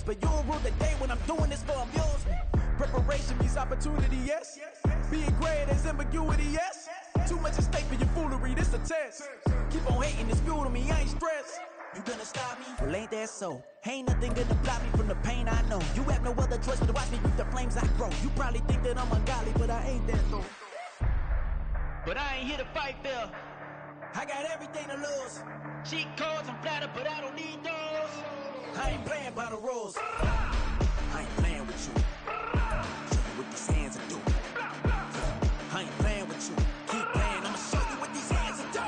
But you'll rule the day when I'm doing this for amusement. Preparation means opportunity, yes. Being great is ambiguity, yes. Too much at stake for your foolery, this a test. Keep on hating, it's fuel to me, I ain't stressed. You gonna stop me? Well, ain't that so? Ain't nothing gonna block me from the pain I know. You have no other choice but to watch me reap the flames I grow. You probably think that I'm ungodly, but I ain't that though. But I ain't here to fight fair. I got everything to lose. Cheat codes, I'm flattered, but I don't need those. I ain't playing by the rules. I ain't playing with you. Show you what these hands will do. I ain't playing with you. Keep playing, I'ma show you what these hands will do.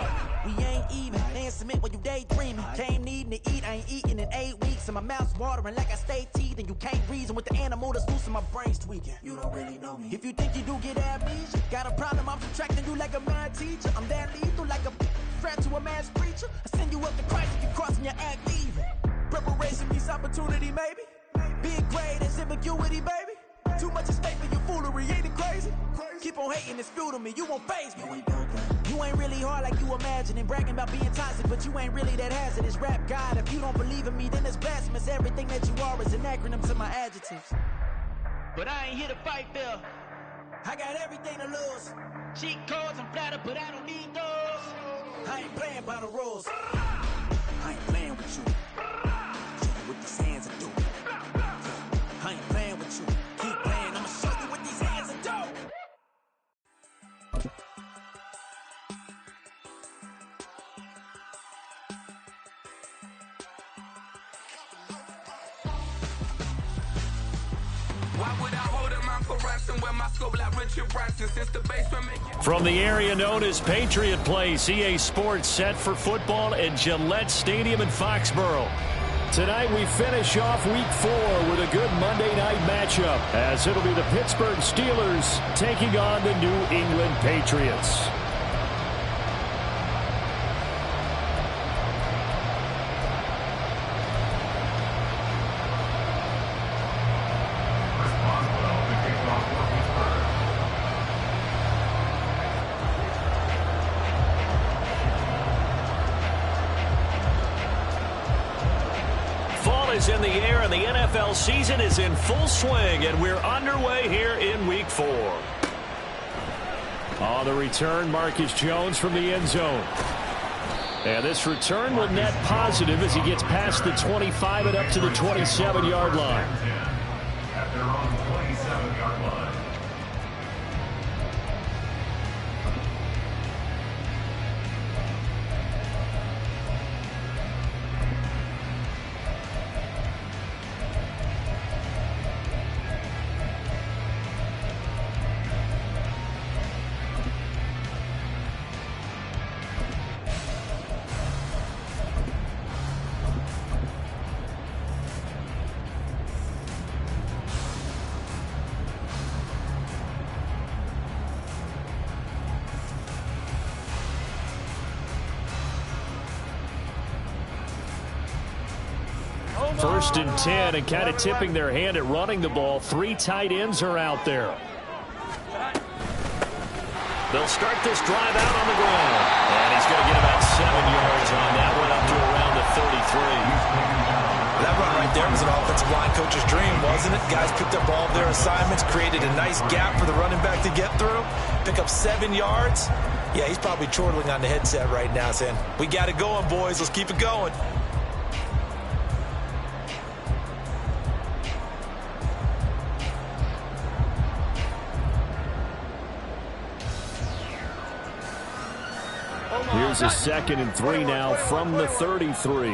We ain't even. Laying cement when you daydreaming. Came needing to eat, I ain't eating in 8 weeks. And my mouth's watering like I stay teeth. And you can't reason with the animal that's loose and my brain's tweaking. You don't really know me. If you think you do get amnesia, got a problem, I'm subtracting you like a mad teacher. I'm that lethal like a threat to a mass preacher. I send you up to Christ if you crossing your act evil. Preparation means opportunity, maybe. Being great is ambiguity, baby. Too much at stake for your foolery, ain't it crazy? Keep on hating, it's fuel to me, you won't faze me. You ain't really hard like you imagine and bragging about being toxic, but you ain't really that hazardous. Rap God, if you don't believe in me, then it's blasphemous. Everything that you are is an acronym to my adjectives. But I ain't here to fight fair. I got everything to lose. Cheat codes, I'm flattered, but I don't need those. I ain't playing by the rules. I ain't playing with you. Show you what these hands will do. I ain't playing with you. Keep playing, I'ma show you what these hands will do. Why would I hold him out for ransom when my scope like Richard Branson since the basement making... From the area known as Patriot Place, EA Sports set for football at Gillette Stadium in Foxborough. Tonight we finish off Week 4 with a good Monday night matchup, as it'll be the Pittsburgh Steelers taking on the New England Patriots. Is in the air and the NFL season is in full swing, and we're underway here in Week 4. On the return, Marcus Jones from the end zone. And this return will net positive as he gets past the 25 and up to the 27-yard line. At their own 27-yard line. First and 10, and kind of tipping their hand at running the ball. 3 tight ends are out there. They'll start this drive out on the ground. And he's going to get about 7 yards on that one, up to around the 33. That run right there was an offensive line coach's dream, wasn't it? Guys picked up all of their assignments, created a nice gap for the running back to get through, pick up 7 yards. Yeah, he's probably chortling on the headset right now saying, we got it going, boys. Let's keep it going. Here's a 2nd and 3 now from the 33.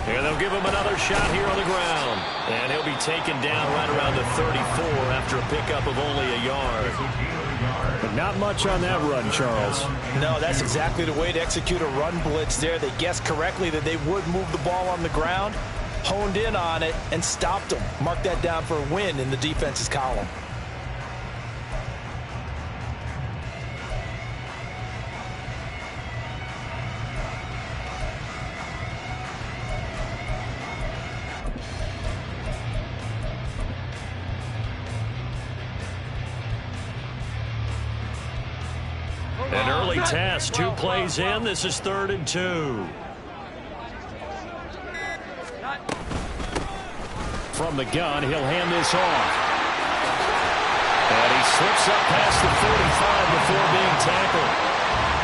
And they'll give him another shot here on the ground. And he'll be taken down right around the 34 after a pickup of only a yard. But not much on that run, Charles. No, that's exactly the way to execute a run blitz there. They guessed correctly that they would move the ball on the ground, honed in on it, and stopped them. Mark that down for a win in the defense's column. An early test, 2 plays in. This is 3rd and 2. From the gun, he'll hand this off. And he slips up past the 45 before being tackled.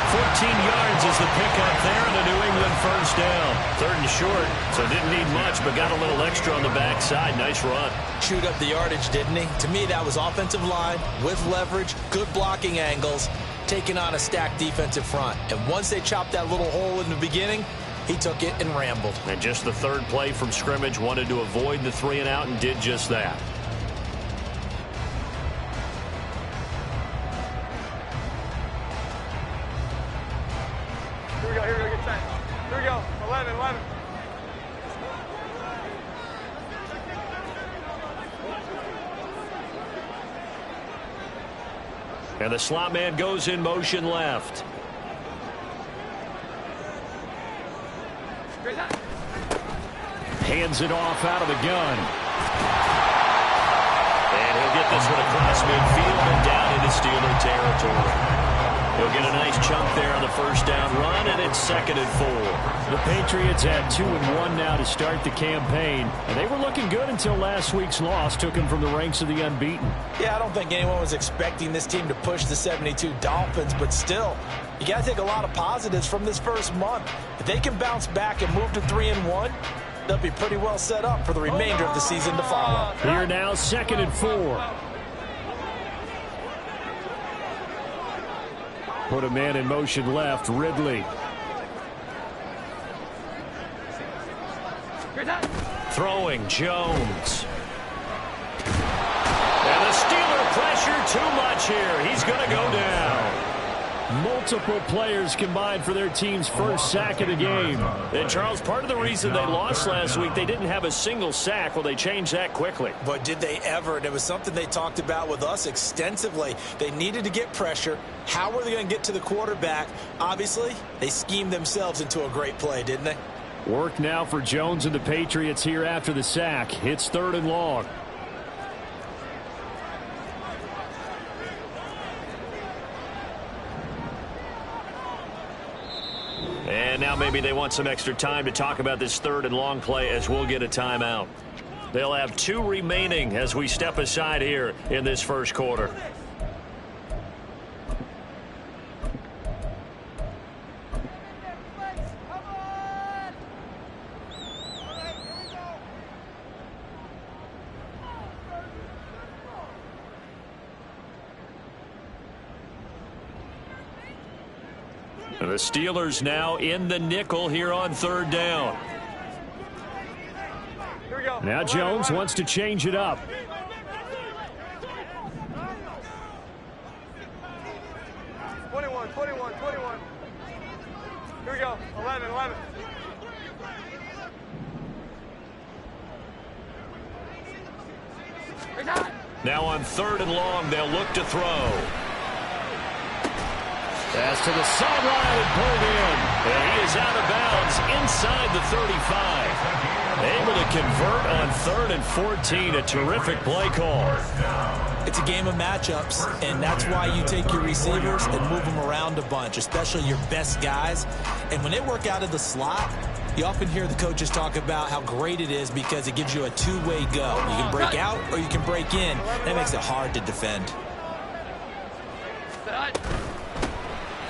14 yards is the pickup there, and a New England first down. 3rd and short, so didn't need much, but got a little extra on the backside. Nice run. Chewed up the yardage, didn't he? To me, that was offensive line with leverage, good blocking angles, taking on a stacked defensive front. And once they chopped that little hole in the beginning, he took it and rambled. And just the 3rd play from scrimmage, wanted to avoid the 3 and out and did just that. Here we go, get set. Here we go, 11. And the slot man goes in motion left. Hands it off out of the gun. And he'll get this one across midfield and down into Steeler territory. He'll get a nice chunk there on the first down run, and it's 2nd and 4. The Patriots had 2-1 now to start the campaign, and they were looking good until last week's loss took them from the ranks of the unbeaten. Yeah, I don't think anyone was expecting this team to push the 72 Dolphins, but still, you got to take a lot of positives from this first month. If they can bounce back and move to 3-1, they'll be pretty well set up for the remainder of the season to follow. Here now, 2nd and 4. Put a man in motion left, Ridley. Throwing, Jones. And the Steeler pressure too much here. He's going to go down. Multiple players combined for their team's first sack of the game. And, Charles, part of the reason they lost last week, they didn't have a single sack. Well, they changed that quickly. But did they ever? And it was something they talked about with us extensively. They needed to get pressure. How were they going to get to the quarterback? Obviously, they schemed themselves into a great play, didn't they? Work now for Jones and the Patriots here after the sack. It's 3rd and long. And now maybe they want some extra time to talk about this 3rd and long play as we'll get a timeout. They'll have 2 remaining as we step aside here in this first quarter. And the Steelers now in the nickel here on 3rd down. Here we go. Now Jones wants to change it up. Twenty-one. Here we go, 11. Now on 3rd and long, they'll look to throw. Pass to the sideline and pulled in. And he is out of bounds inside the 35. Able to convert on 3rd and 14. A terrific play call. It's a game of matchups, and that's why you take your receivers and move them around a bunch, especially your best guys. And when they work out of the slot, you often hear the coaches talk about how great it is because it gives you a two-way go. You can break out or you can break in. That makes it hard to defend.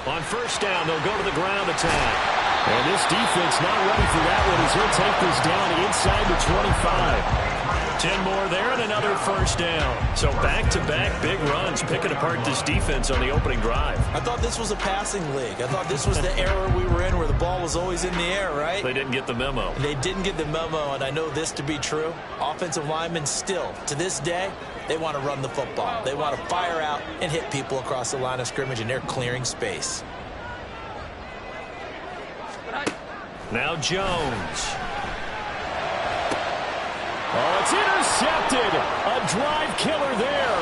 On 1st down, they'll go to the ground attack. And this defense not ready for that one as he'll take this down inside the 25. 10 more there and another 1st down. So back-to-back big runs picking apart this defense on the opening drive. I thought this was a passing league. I thought this was the era we were in where the ball was always in the air, right? They didn't get the memo. They didn't get the memo, and I know this to be true. Offensive linemen still, to this day, they want to run the football. They want to fire out and hit people across the line of scrimmage, and they're clearing space. Now Jones. Oh, it's intercepted. A drive killer there.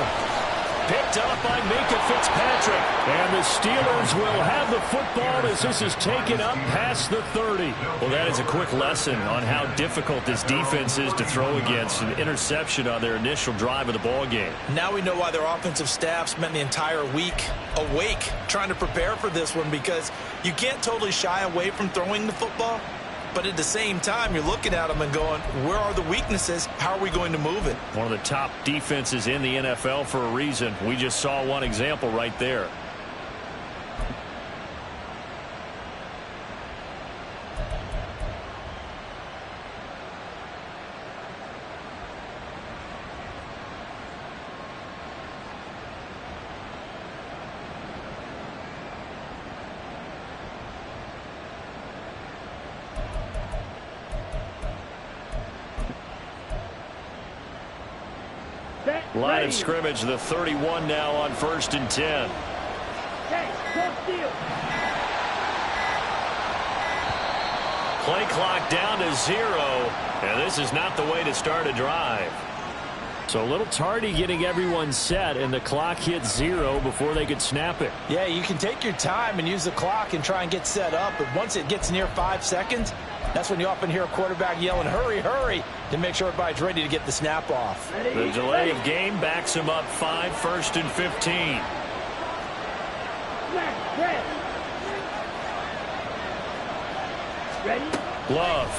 Picked up by Minka Fitzpatrick. And the Steelers will have the football as this is taken up past the 30. Well, that is a quick lesson on how difficult this defense is to throw against. An interception on their initial drive of the ball game. Now we know why their offensive staff spent the entire week awake trying to prepare for this one, because you can't totally shy away from throwing the football. But at the same time, you're looking at them and going, where are the weaknesses? How are we going to move it? One of the top defenses in the NFL for a reason. We just saw one example right there. Line of scrimmage, the 31 now on 1st and 10. Play clock down to 0, and this is not the way to start a drive. So a little tardy getting everyone set, and the clock hits 0 before they could snap it. Yeah, you can take your time and use the clock and try and get set up, but once it gets near 5 seconds, that's when you often hear a quarterback yelling, hurry, hurry, to make sure everybody's ready to get the snap off. The delay of game backs him up 5, 1st and 15. Ready? Love.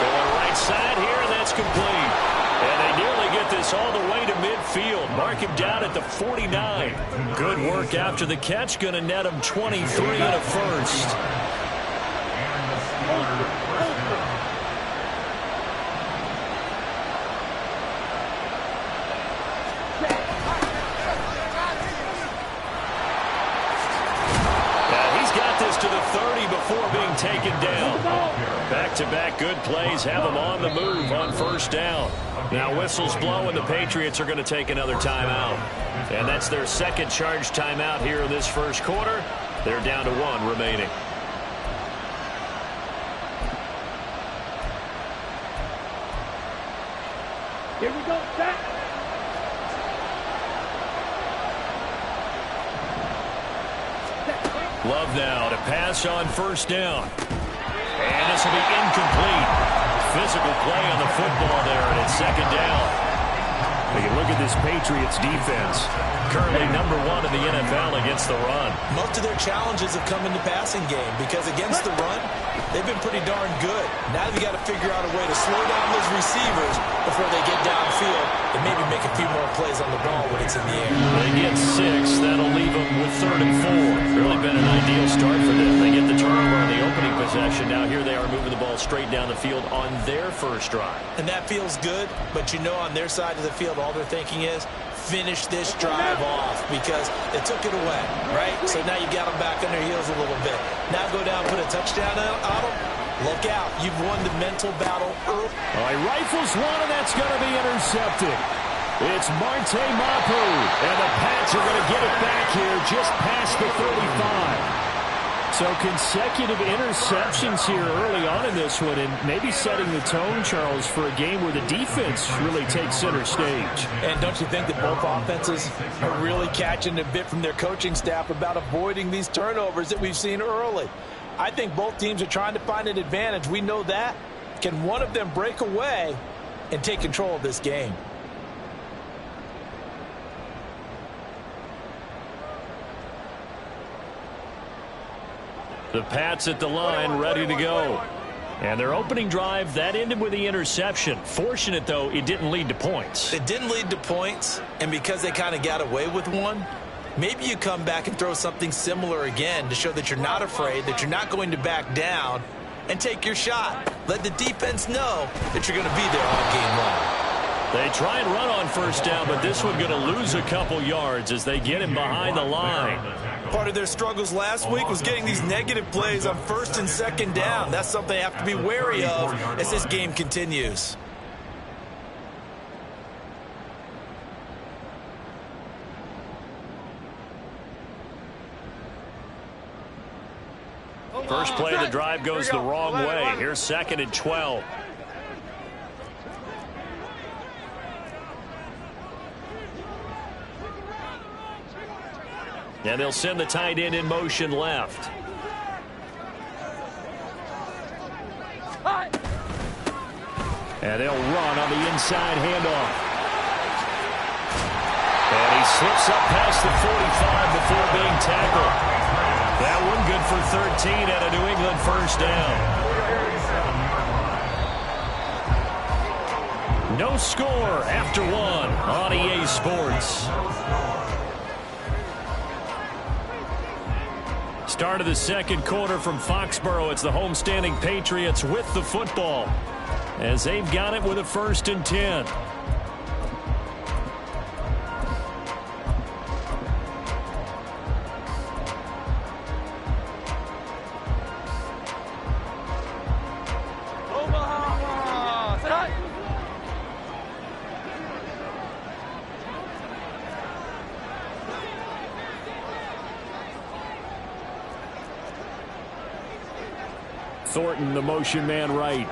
Going right side here, and that's complete. And they nearly get this all the way to midfield. Mark him down at the 49. Good work after the catch. Going to net him 23 and a first. He's got this to the 30 before being taken down. Back-to-back good plays have them on the move on 1st down. Now whistles blow, and the Patriots are going to take another timeout. And that's their second charge timeout here in this first quarter. They're down to 1 remaining. Here we go, set. Love now to pass on 1st down. And this will be incomplete. Physical play on the football there, and it's 2nd down. We can look at this Patriots defense. Currently number 1 in the NFL against the run. Most of their challenges have come in the passing game, because against the run, they've been pretty darn good. Now they've got to figure out a way to slow down those receivers before they get downfield and maybe make a few more plays on the ball when it's in the air. They get 6. That'll leave them with 3rd and 4. Really been an ideal start for them. They get the turnover on the opening possession. Now here they are moving the ball straight down the field on their first drive. And that feels good, but you know on their side of the field, all they're thinking is, finish this drive off, because they took it away, right? So now you got them back on their heels a little bit. Now go down, put a touchdown on them. Look out. You've won the mental battle early. All right, rifles one, and that's going to be intercepted. It's Marte Mapu, and the Pats are going to get it back here just past the 35. So consecutive interceptions here early on in this one, and maybe setting the tone, Charles, for a game where the defense really takes center stage. And don't you think that both offenses are really catching a bit from their coaching staff about avoiding these turnovers that we've seen early? I think both teams are trying to find an advantage. We know that. Can one of them break away and take control of this game? The Pats at the line, ready to go. And their opening drive, that ended with the interception. Fortunate, though, it didn't lead to points. It didn't lead to points, and because they kind of got away with one, maybe you come back and throw something similar again to show that you're not afraid, that you're not going to back down, and take your shot. Let the defense know that you're going to be there all game long. They try and run on 1st down, but this one going to lose a couple yards as they get him behind the line. Part of their struggles last week was getting these negative plays on 1st and 2nd down. That's something they have to be wary of as this game continues. First play of the drive goes the wrong way. Here's 2nd and 12. And they'll send the tight end in motion left. And they'll run on the inside handoff. And he slips up past the 45 before being tackled. That one good for 13 at a New England first down. No score after one on EA Sports. Start of the second quarter from Foxborough. It's the homestanding Patriots with the football as they've got it with a 1st and 10. Thornton, the motion man right.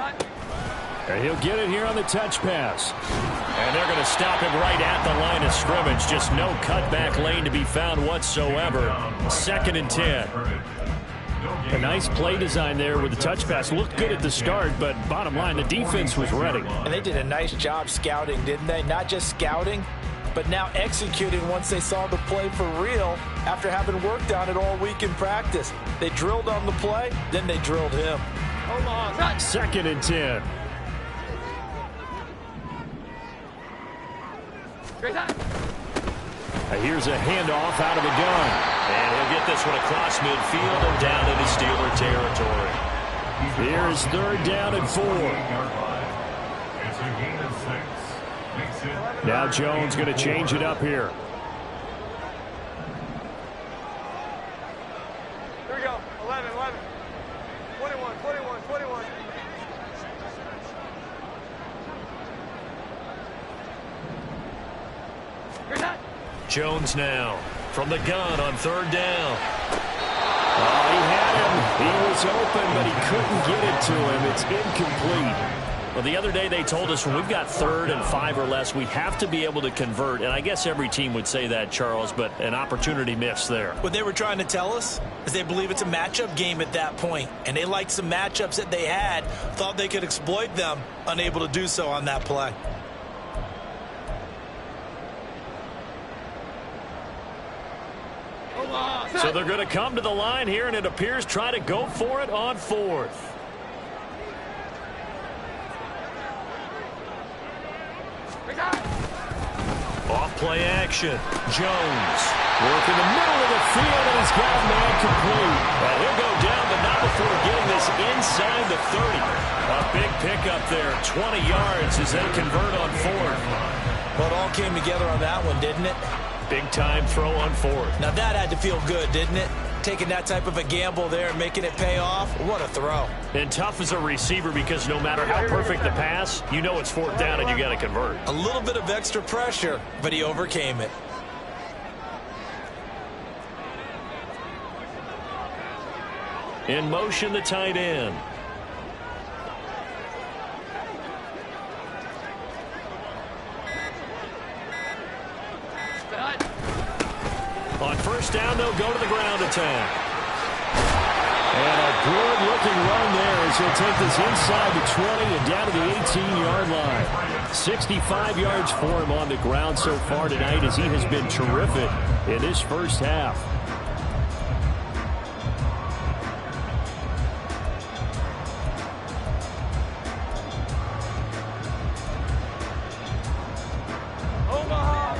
And he'll get it here on the touch pass. And they're going to stop him right at the line of scrimmage. Just no cutback lane to be found whatsoever. 2nd and 10. A nice play design there with the touch pass. Looked good at the start, but bottom line, the defense was ready. And they did a nice job scouting, didn't they? Not just scouting, but now executing once they saw the play for real after having worked on it all week in practice. They drilled on the play, then they drilled him. 2nd and 10. Here's a handoff out of the gun. And he'll get this one across midfield and down into Steeler territory. Here's 3rd down and 4. It's a gain of 6. Now Jones going to change it up here. Here we go. 11, 21, 21, 21. Jones now from the gun on 3rd down. Oh, he had him. He was open, but he couldn't get it to him. It's incomplete. Well, the other day they told us when we've got 3rd and 5 or less, we have to be able to convert. And I guess every team would say that, Charles, but an opportunity missed there. What they were trying to tell us is they believe it's a matchup game at that point. And they liked some matchups that they had, thought they could exploit them, unable to do so on that play. So they're going to come to the line here, and it appears try to go for it on 4th. Off play action. Jones working the middle of the field, and he's got a man complete. Well, he'll go down, but not before getting this inside the 30. A big pickup there, 20 yards as they convert on 4th. Well, it all came together on that one, didn't it? Big time throw on 4th. Now that had to feel good, didn't it? Taking that type of a gamble there and making it pay off. What a throw. And tough as a receiver because no matter how perfect the pass, you know it's 4th down and you got to convert. A little bit of extra pressure, but he overcame it. In motion, the tight end. On 1st down, they'll go to the ground attack. And a good-looking run there as he'll take this inside the 20 and down to the 18-yard line. 65 yards for him on the ground so far tonight as he has been terrific in this first half.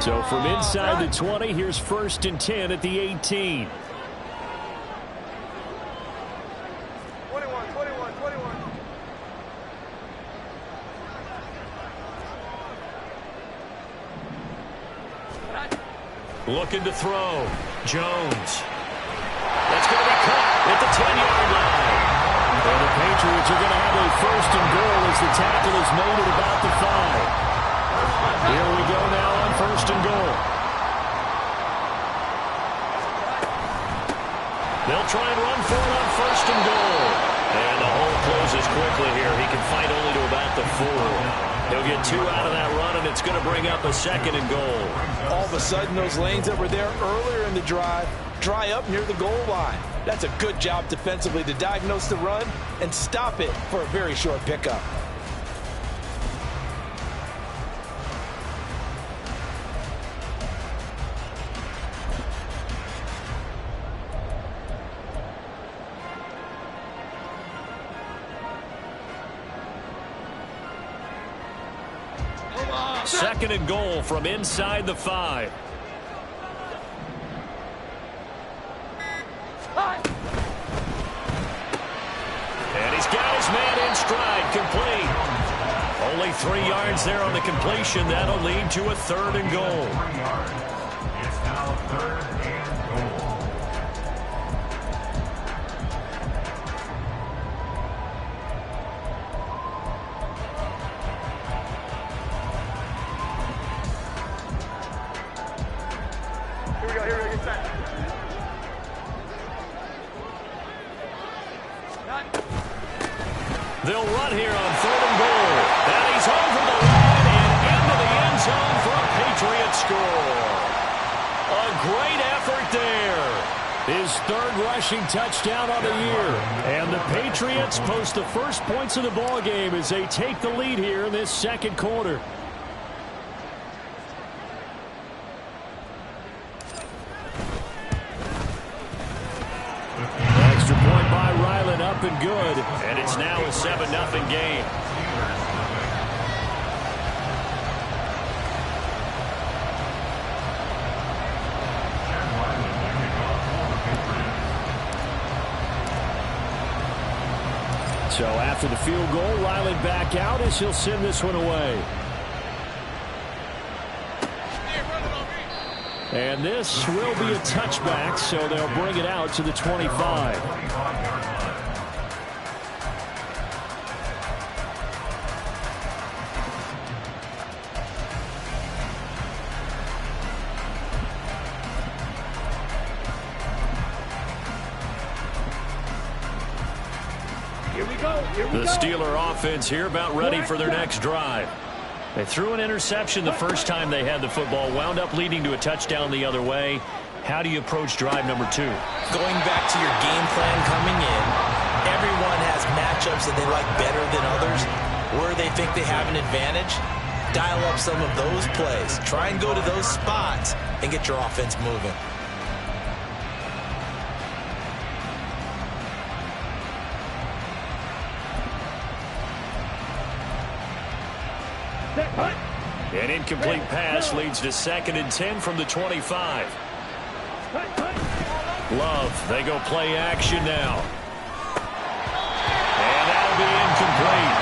So from inside the 20, here's 1st and 10 at the 18. 21, 21, 21. Looking to throw. Jones. That's going to be caught at the 10-yard line. And the Patriots are going to have a 1st and goal as the tackle is made at about the 5. Here we go now on 1st and goal. They'll try and run for it on 1st and goal. And the hole closes quickly here. He can fight only to about the 4. He'll get 2 out of that run, and it's going to bring up a 2nd and goal. All of a sudden, those lanes that were there earlier in the drive dry up near the goal line. That's a good job defensively to diagnose the run and stop it for a very short pickup. Second and goal from inside the 5. And he's got his man in stride, complete. Only 3 yards there on the completion. That'll lead to a 3rd and goal. 3 yards. It's now 3rd and goal. Here we go, get set. They'll run here on 3rd and goal. And he's over the line and into the end zone for a Patriot score. A great effort there. His 3rd rushing touchdown on the year. And the Patriots post the first points of the ball game as they take the lead here in this 2nd quarter. Extra point by Ryland, up and good. And it's now a 7-0 game. So after the field goal, Ryland back out as he'll send this one away. And this will be a touchback, so they'll bring it out to the 25. The Steeler offense here about ready for their next drive. They threw an interception the first time they had the football, wound up leading to a touchdown the other way. How do you approach drive number 2? Going back to your game plan coming in, everyone has matchups that they like better than others. Where they think they have an advantage, dial up some of those plays. Try and go to those spots and get your offense moving. An incomplete pass leads to 2nd and 10 from the 25. Love, they go play action now. And that'll be incomplete.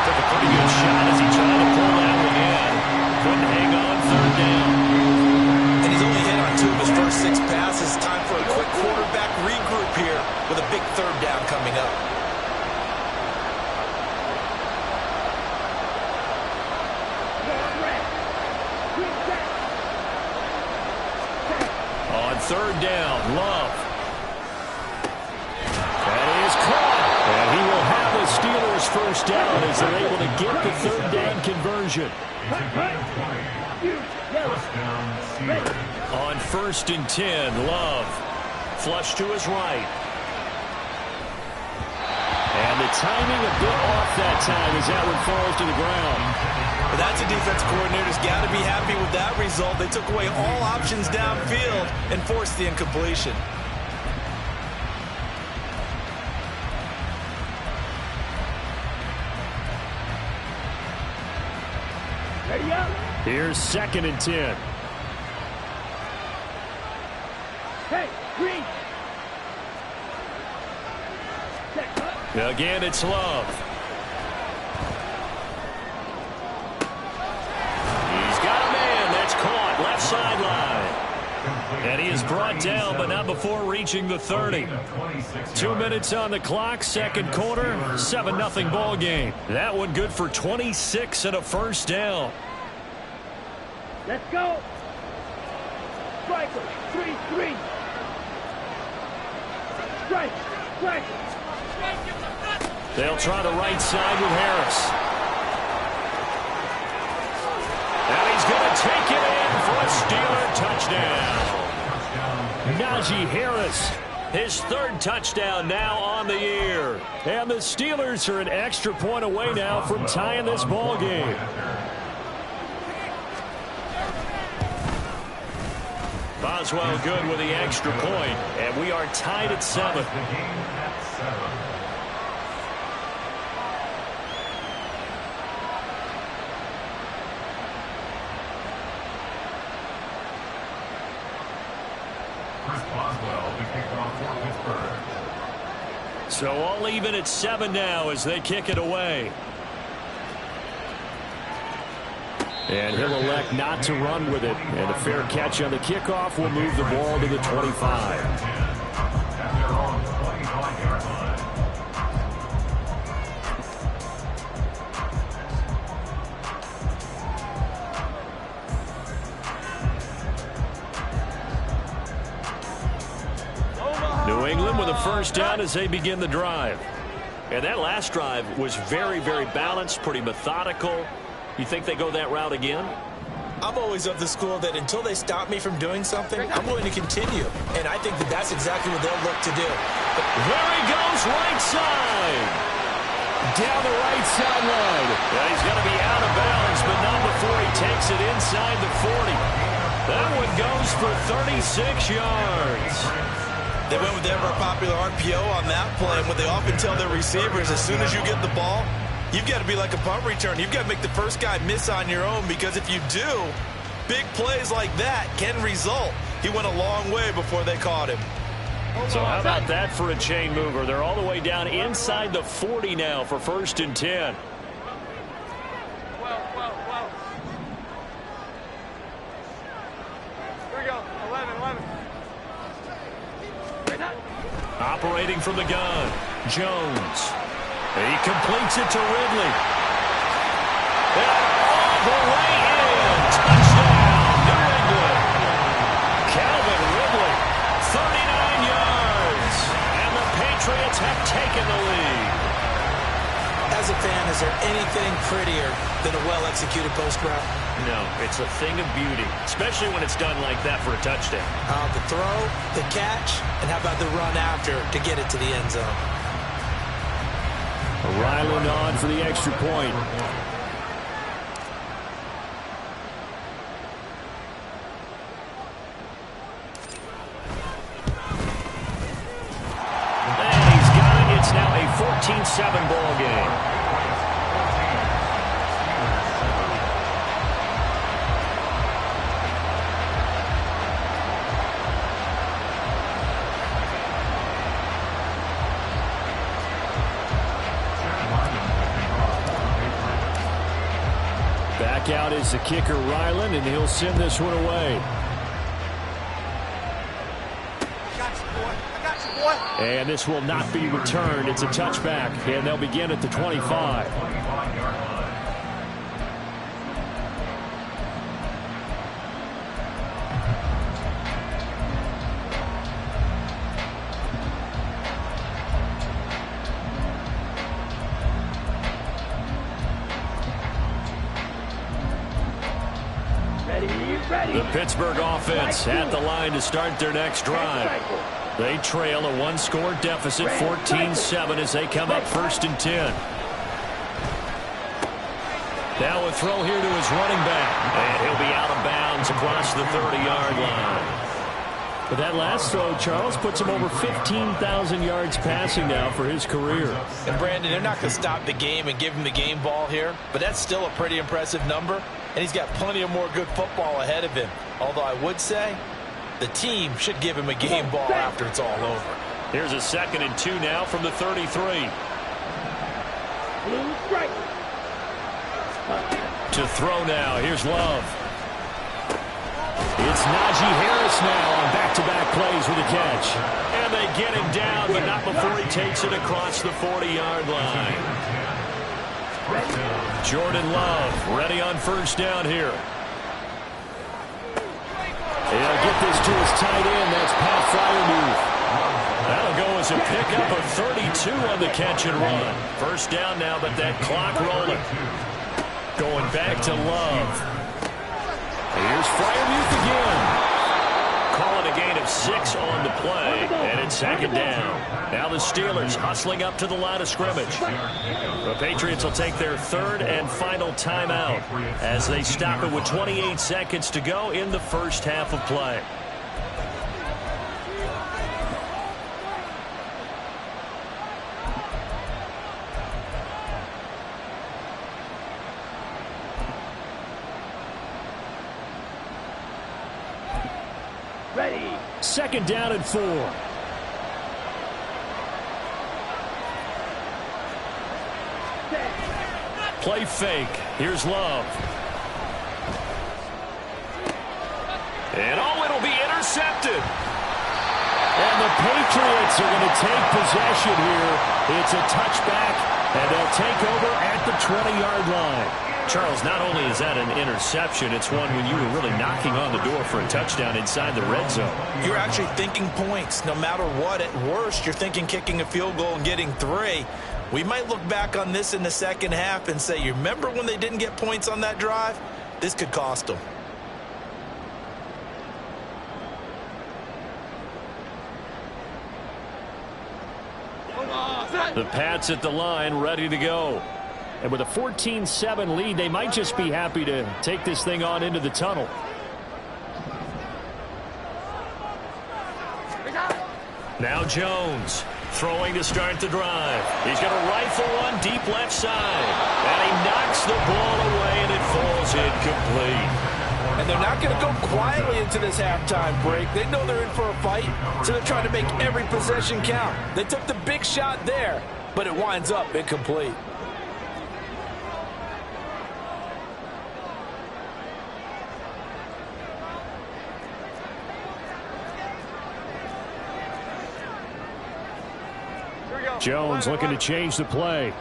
Took a pretty good shot as he tried to pull that one in. Couldn't hang on 3rd down. And he's only hit on 2 of his first 6 passes. Time for a quick quarterback regroup here with a big 3rd down coming up. On 3rd down, Love. That is caught. And he will have the Steelers first down as they're able to get the 3rd down conversion. On 1st and 10, Love. Flush to his right. And the timing a bit off that time as that one falls to the ground. But that's a defense coordinator's got to be happy with that result. They took away all options downfield and forced the incompletion. Here's 2nd and 10. Hey, Green. Again, it's Love. He's got a man that's caught left sideline. And he is brought down, but not before reaching the 30. 2 minutes on the clock, 2nd quarter, 7-0 ball game. That one good for 26 and a first down. Let's go. Striker, 3-3. Strike, strike. They'll try the right side with Harris. And take it in for a Steeler touchdown. Najee Harris, his third touchdown now on the year. And the Steelers are an extra point away now from tying this ball game. Boswell good with the extra point, and we are tied at 7. So all even at 7 now as they kick it away. And he'll elect not to run with it. And a fair catch on the kickoff will move the ball to the 25. New England with a first down as they begin the drive. And that last drive was very, very balanced, pretty methodical. You think they go that route again? I'm always of the school that until they stop me from doing something, I'm going to continue. And I think that that's exactly what they'll look to do. There he goes, right side. Down the right sideline. Yeah, he's going to be out of bounds, but not before he takes it inside the 40. That one goes for 36 yards. They went with the ever-popular RPO on that play, and what they often tell their receivers, as soon as you get the ball, you've got to be like a punt return. You've got to make the first guy miss on your own, because if you do, big plays like that can result. He went a long way before they caught him. So how about that for a chain mover? They're all the way down inside the 40 now for 1st and 10. Here we go. 11. Operating from the gun, Jones. He completes it to Ridley. And all the way in. Touchdown, New England. Calvin Ridley, 39 yards. And the Patriots have taken the lead. As a fan, is there anything prettier than a well-executed post route? No, it's a thing of beauty, especially when it's done like that for a touchdown. The throw, the catch, and how about the run after to get it to the end zone? Ryland on for the extra point. And he's got it. It's now a 14-7 ball game. Back out is the kicker, Ryland, and he'll send this one away. And this will not be returned. It's a touchback, and they'll begin at the 25. The Pittsburgh offense at the line to start their next drive. They trail a one-score deficit, 14-7, as they come up 1st and 10. Now a throw here to his running back. And he'll be out of bounds across the 30-yard line. But that last throw, Charles, puts him over 15,000 yards passing now for his career. And Brandon, they're not going to stop the game and give him the game ball here, but that's still a pretty impressive number, and he's got plenty of more good football ahead of him. Although I would say the team should give him a game ball after it's all over. Here's a 2nd and 2 now from the 33. To throw now, here's Love. It's Najee Harris now on back-to-back plays with a catch. And they get him down, but not before he takes it across the 40-yard line. Jordan Love ready on 1st down here. He'll get this to his tight end. That's Pat Freiermuth. That'll go as a pickup of 32 on the catch and run. 1st down now, but that clock rolling. Going back to Love. Here's Freiermuth again. Calling a gain of 6 on the play, and it's second down. Now the Steelers hustling up to the line of scrimmage. The Patriots will take their third and final timeout as they stop it with 28 seconds to go in the first half of play. Ready. Second down and 4. Play fake. Here's Love. And it'll be intercepted. And the Patriots are going to take possession here. It's a touchback, and they'll take over at the 20-yard line. Charles, not only is that an interception, it's one when you were really knocking on the door for a touchdown inside the red zone. You're actually thinking points. No matter what, at worst, you're thinking kicking a field goal and getting 3. We might look back on this in the second half and say, you remember when they didn't get points on that drive? This could cost them. The Pats at the line, ready to go. And with a 14-7 lead, they might just be happy to take this thing on into the tunnel. Now Jones throwing to start the drive. He's going to rifle one deep left side. And he knocks the ball away, and it falls incomplete. And they're not going to go quietly into this halftime break. They know they're in for a fight, so they're trying to make every possession count. They took the big shot there, but it winds up incomplete. Jones looking to change the play.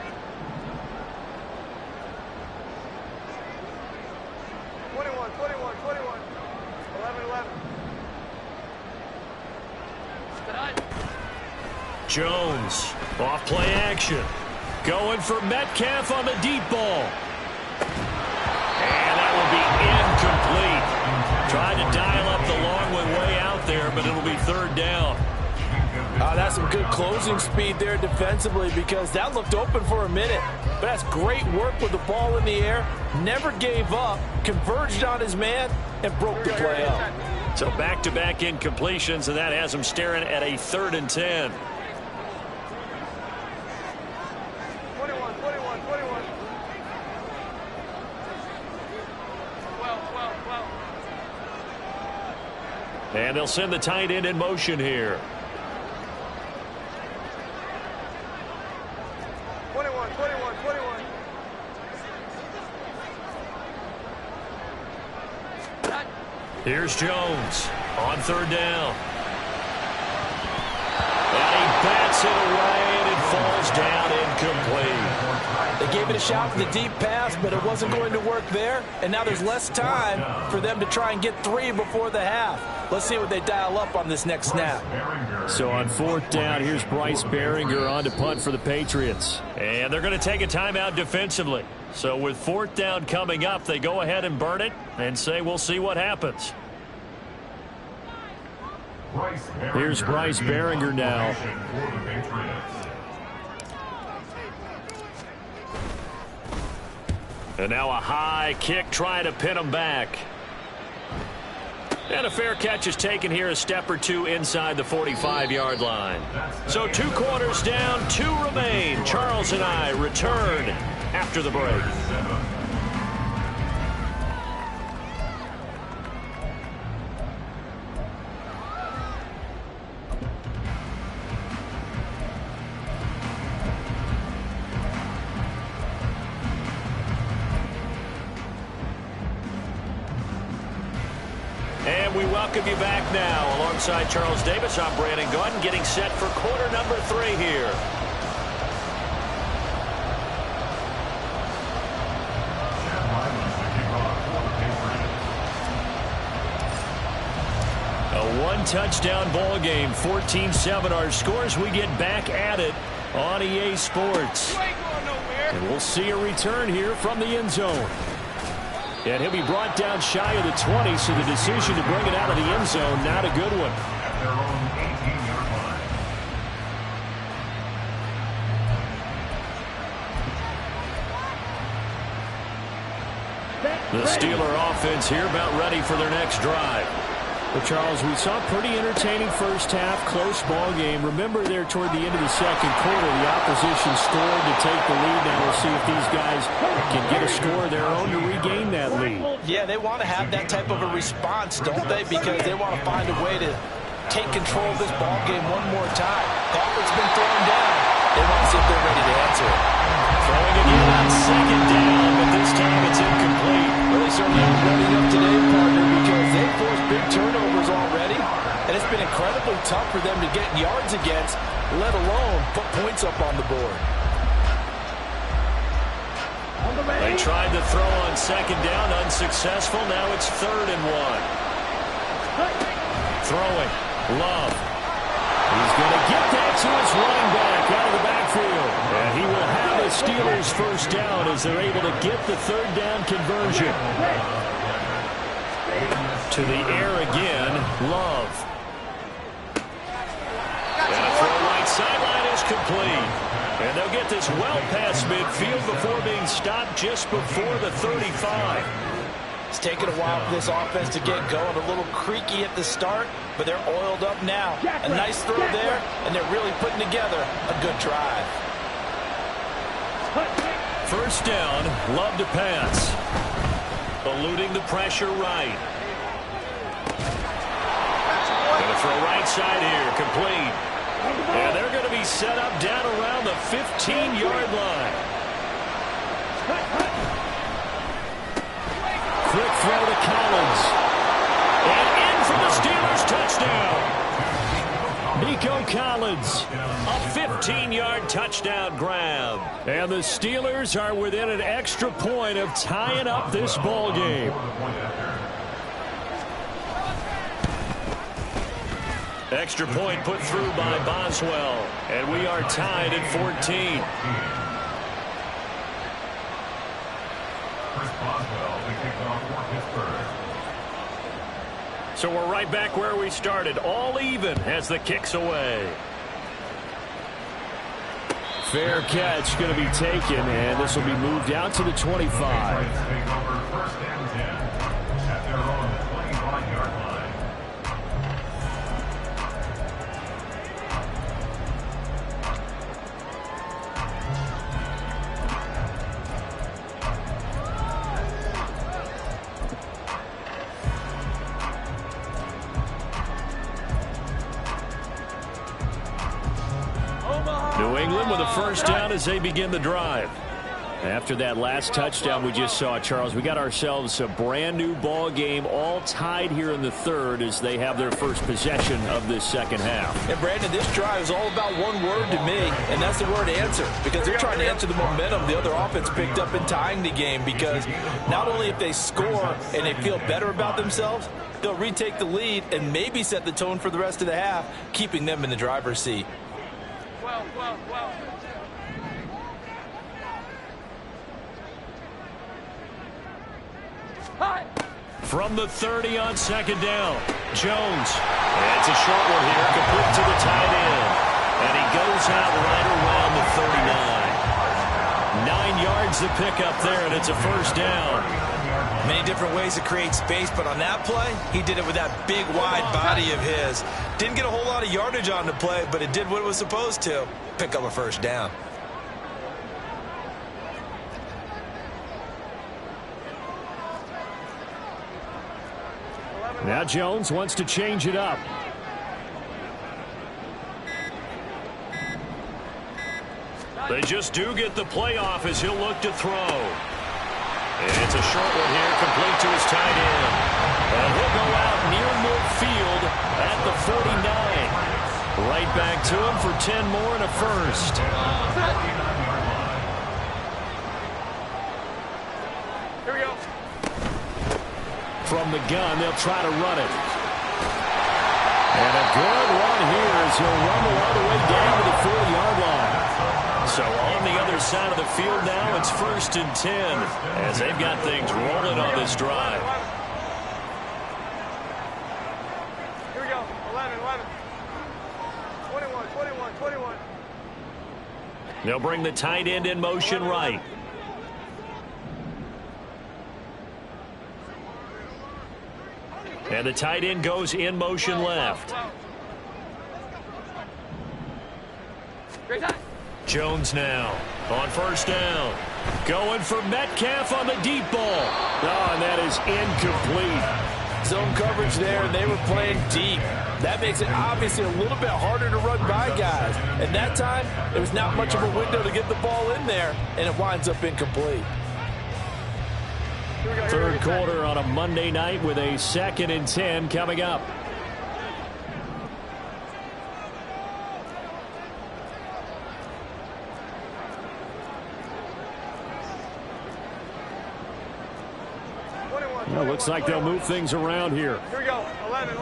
Jones, off play action. Going for Metcalf on the deep ball. And that will be incomplete. Tried to dial up the long one way out there, but it'll be third down. That's some good closing speed there defensively, because that looked open for a minute. But that's great work with the ball in the air. Never gave up, converged on his man, and broke the play up. So back-to-back incompletions, and that has him staring at a 3rd and 10. 21. 12. And they'll send the tight end in motion here. 21. Here's Jones on 3rd down. And he bats it away, and it falls down incomplete. They gave it a shot for the deep pass, but it wasn't going to work there. And now there's less time for them to try and get 3 before the half. Let's see what they dial up on this next snap. So on 4th down, here's Bryce Behringer on to punt for the Patriots. And they're going to take a timeout defensively. So with 4th down coming up, they go ahead and burn it and say we'll see what happens. Here's Bryce Behringer now. And now a high kick trying to pin him back. And a fair catch is taken here, a step or 2 inside the 45-yard line. So 2 quarters down, 2 remain. Charles and I return after the break. And we welcome you back now. Alongside Charles Davis, I'm Brandon Gaudin, getting set for quarter number 3 here. A 1-touchdown ball game, 14-7 our scores. We get back at it on EA Sports. And we'll see a return here from the end zone. And he'll be brought down shy of the 20, so the decision to bring it out of the end zone, not a good one. At their own 18-yard line. The Steeler offense here about ready for their next drive. Well, Charles, we saw a pretty entertaining first half, close ball game. Remember there toward the end of the second quarter, the opposition scored to take the lead. Now we'll see if these guys can get a score of their own to regain that lead. Yeah, they want to have that type of a response, don't they? Because they want to find a way to take control of this ball game one more time. Gauntlet's been thrown down. They want to see if they're ready to answer it. Throwing again on second down, but this time it's incomplete. Well, they certainly aren't running up today, partner, because they've forced big turnovers already, and it's been incredibly tough for them to get yards against, let alone put points up on the board. They tried to throw on second down, unsuccessful. Now it's 3rd and 1. Throwing, Love. He's going to get that to his running back out of the backfield. And he will have the Steelers first down as they're able to get the 3rd down conversion. To the air again, Love. And a throw right sideline is complete. And they'll get this well past midfield before being stopped just before the 35. It's taken a while for this offense to get going. A little creaky at the start, but they're oiled up now. A nice throw there, and they're really putting together a good drive. First down, Love to pass. Eluding the pressure right. Gonna throw right side here, complete. And they're going to be set up down around the 15-yard line. Quick throw to Collins. And in for the Steelers touchdown. Nico Collins, a 15-yard touchdown grab. And the Steelers are within an extra point of tying up this ball game. Extra point put through by Boswell. And we are tied at 14. So we're right back where we started, all even as the kick's away. Fair catch going to be taken, and this will be moved out to the 25. New England with a first down as they begin the drive. After that last touchdown we just saw, Charles, we got ourselves a brand new ball game, all tied here in the 3rd as they have their first possession of this second half. And Brandon, this drive is all about one word to me, and that's the word answer, because they're trying to answer the momentum the other offense picked up in tying the game, because not only if they score and they feel better about themselves, they'll retake the lead and maybe set the tone for the rest of the half, keeping them in the driver's seat. Well. From the 30 on second down, Jones. It's a short one here, complete to the tight end. And he goes out right around the 39. 9 yards to pick up there, and it's a first down. Many different ways to create space, but on that play, he did it with that big, wide body of his. Didn't get a whole lot of yardage on the play, but it did what it was supposed to. Pick up a first down. Now Jones wants to change it up. They just do get the play off as he'll look to throw. And it's a short one here, complete to his tight end. And he'll go out near midfield at the 49. Right back to him for 10 more and a first. Here we go. From the gun, they'll try to run it. And a good run here as he'll rumble all the way down to the 4-yard line. So on the other side of the field now, it's 1st and 10 as they've got things rolling on this drive. Here we go. 11. 21. They'll bring the tight end in motion right. And the tight end goes in motion left. Jones now on 1st down. Going for Metcalf on the deep ball. Oh, and that is incomplete. Zone coverage there, and they were playing deep. That makes it obviously a little bit harder to run by guys. And that time, there was not much of a window to get the ball in there, and it winds up incomplete. Third quarter on a Monday night with a 2nd and 10 coming up. Well, looks like they'll move things around here. Here we go. 11.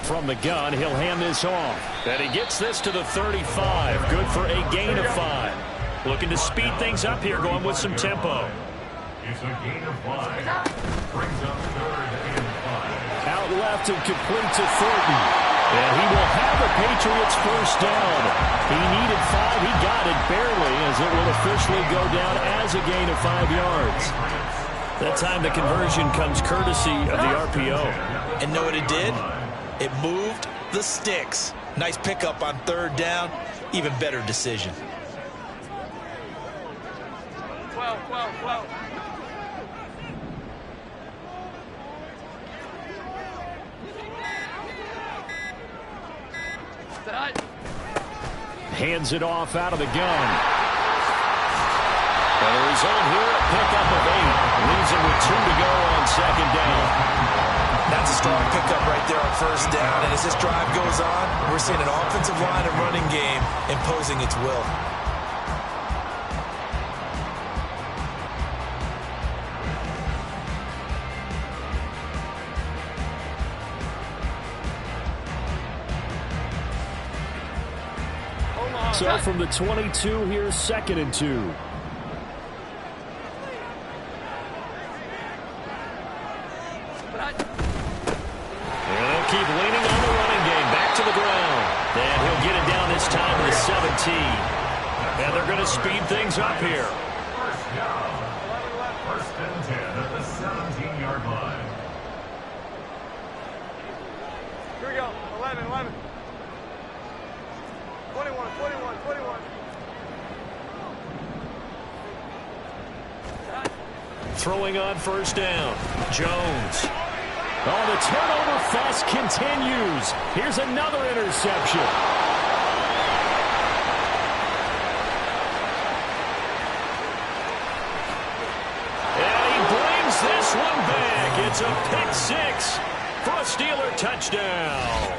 From the gun, he'll hand this off. And he gets this to the 35. Good for a gain of 5. Looking to speed things up here, going with some tempo. It's a gain of 5. Brings up 3rd and 5. Out left and complete to Thornton. And he will have the Patriots 1st down. He needed 5. He got it barely, as it will officially go down as a gain of 5 yards. That time the conversion comes courtesy of the RPO. And know what it did? It moved the sticks. Nice pickup on 3rd down. Even better decision. 12. Hands it off out of the gun. And the result here, a pickup of 8. Leaves him with 2 to go on 2nd down. That's a strong pickup right there on 1st down. And as this drive goes on, we're seeing an offensive line and running game imposing its will. So from the 22, here's 2nd and 2. And they'll keep leaning on the running game. Back to the ground. And he'll get it down this time to the 17. And they're going to speed things up here. 1st down. 1st and 10 at the 17-yard line. Here we go. 11. 21. Throwing on 1st down. Jones. Oh, the turnover fest continues. Here's another interception. And he brings this one back. It's a pick 6 for a Steeler touchdown.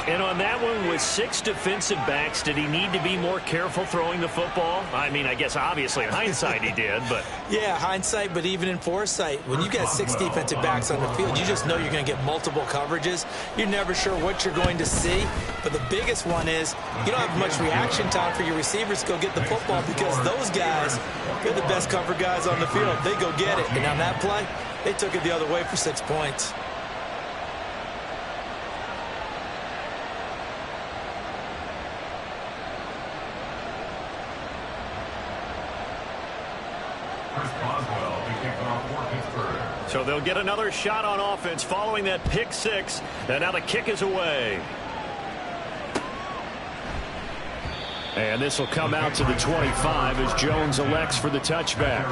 And on that one, with 6 defensive backs, did he need to be more careful throwing the football? I mean, I guess obviously in hindsight he did, but... Yeah, hindsight, but even in foresight, when you got 6 defensive backs on the field, you just know you're going to get multiple coverages. You're never sure what you're going to see. But the biggest one is you don't have much reaction time for your receivers to go get the football because those guys, they're the best cover guys on the field. They go get it. And on that play, they took it the other way for 6 points. So they'll get another shot on offense following that pick 6. And now the kick is away. And this will come out to the 25 as Jones elects for the touchback.